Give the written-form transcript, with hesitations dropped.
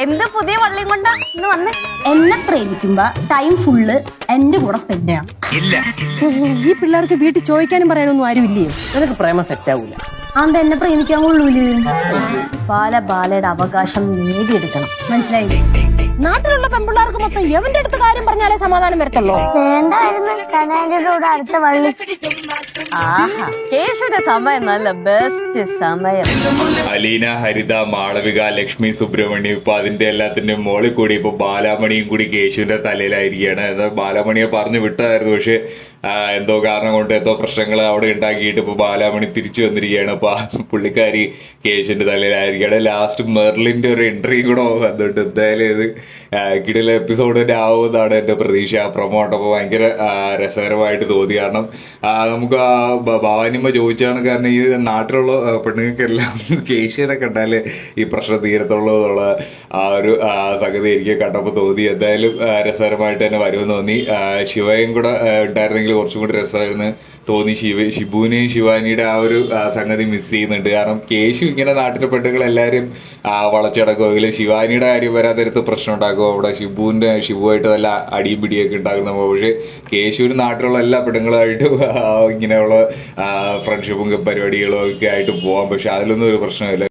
എന്ത് പുതിയ വള്ളിയും കൊണ്ടാ ഇന്ന് വന്നേ? എന്നെ പ്രേമിക്കുമ്പോ ടൈം ഫുള്ള് എന്റെ കൂടെ സ്പെൻഡ് ചെയ്യണം. ഈ പിള്ളേർക്ക് വീട്ടിൽ ചോദിക്കാനും പറയാനൊന്നും ആരും ഇല്ലയോ? നിനക്ക് പ്രേമം സെറ്റ് ആവൂല. അന്ത എന്നെ പ്രേമിക്കാൻ കൊള്ളൂല്. ബാലയുടെ അവകാശം നേടിയെടുക്കണം, മനസ്സിലായില്ലേ? നാട്ടിലുള്ള പെൺപിള്ളേർക്ക് മൊത്തം എവന്റെ അടുത്ത് കാര്യം പറഞ്ഞാലേ സമാധാനം വരത്തുള്ളൂ. അടുത്ത വള്ളി. ആഹാ, കേശുവിന്റെ സമയം നല്ല ബെസ്റ്റ് സമയം. അലീന, ഹരിത, മാളവിക, ലക്ഷ്മി, സുബ്രഹ്മണ്യം, ഇപ്പൊ അതിന്റെ എല്ലാത്തിന്റെയും മോളിൽ കൂടി ഇപ്പൊ ബാലാമണിയും കൂടി കേശുവിന്റെ തലയിലായിരിക്കുകയാണ്. അത് ബാലാമണിയെ പറഞ്ഞു വിട്ടതായിരുന്നു, പക്ഷെ എന്തോ കാരണം കൊണ്ട് എന്തോ പ്രശ്നങ്ങൾ അവിടെ ഉണ്ടാക്കിയിട്ട് ഇപ്പൊ ബാലാമണി തിരിച്ചു വന്നിരിക്കുകയാണ്. അപ്പൊ പുള്ളിക്കാരി കേശുവിന്റെ തലയിലായിരിക്കുകയാണ്. ലാസ്റ്റ് മെർലിന്റെ ഒരു എൻട്രി കൂടെ വന്നിട്ട് എന്തായാലും ഇത് കിടില എപ്പിസോഡ് തന്നെ ആവുമെന്നാണ് എന്റെ പ്രതീക്ഷ. പ്രൊമോ കണ്ടപ്പോൾ ഭയങ്കര രസകരമായിട്ട് തോന്നി. കാരണം നമുക്ക് ഭവാനിമ്മ ചോദിച്ചാണ്, കാരണം ഈ നാട്ടിലുള്ള പെണ്ണുങ്ങൾക്കെല്ലാം കേശുവിനെ കണ്ടാല് ഈ പ്രശ്നം തീരത്തുള്ളൂ എന്നുള്ള ആ ഒരു സംഗതി എനിക്ക് കണ്ടപ്പോൾ തോന്നി. എന്തായാലും രസകരമായിട്ട് തന്നെ വരുമെന്ന് തോന്നി. ശിവയും കൂടെ ഉണ്ടായിരുന്നെങ്കിൽ കുറച്ചും കൂടി രസമായിരുന്നു തോന്നി. ഷിബുവിനെയും ശിവാനിയുടെ ആ ഒരു സംഗതി മിസ് ചെയ്യുന്നുണ്ട്. കാരണം കേശു ഇങ്ങനെ നാട്ടിലെ പെണ്ണുങ്ങളെല്ലാവരും വളച്ചടക്കുമെങ്കിലും ശിവാനിയുടെ കാര്യം വരാത്തരത്ത് പ്രശ്നം ഉണ്ടാക്കും. അവിടെ ഷിബുവായിട്ട് നല്ല അടിയും പിടിയൊക്കെ ഉണ്ടാകുന്ന. പക്ഷെ കേശുവിന് നാട്ടിലുള്ള എല്ലാ പെണ്ണുങ്ങളായിട്ടും ഇങ്ങനെയുള്ള ഫ്രണ്ട്ഷിപ്പും പരിപാടികളും ഒക്കെ ആയിട്ട് പോവാം. പക്ഷെ അതിലൊന്നും ഒരു പ്രശ്നമില്ല.